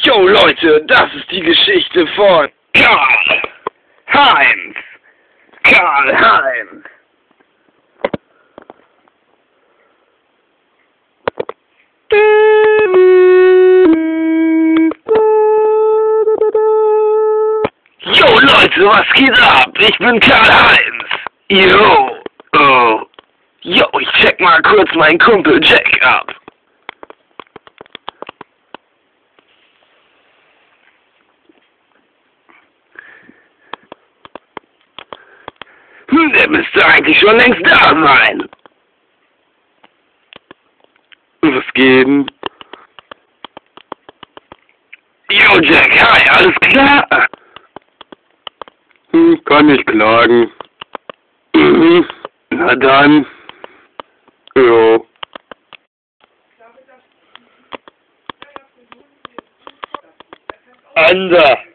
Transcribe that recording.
Jo Leute, das ist die Geschichte von Karl-Heinz. Karl-Heinz. Jo Leute, was geht ab? Ich bin Karl-Heinz. Jo, oh. Jo, ich check mal kurz meinen Kumpel Jack ab. Der müsste eigentlich schon längst da sein. Was geht denn? Jo Jack, hi, alles klar? Kann nicht klagen. Na dann. Jo. Ander.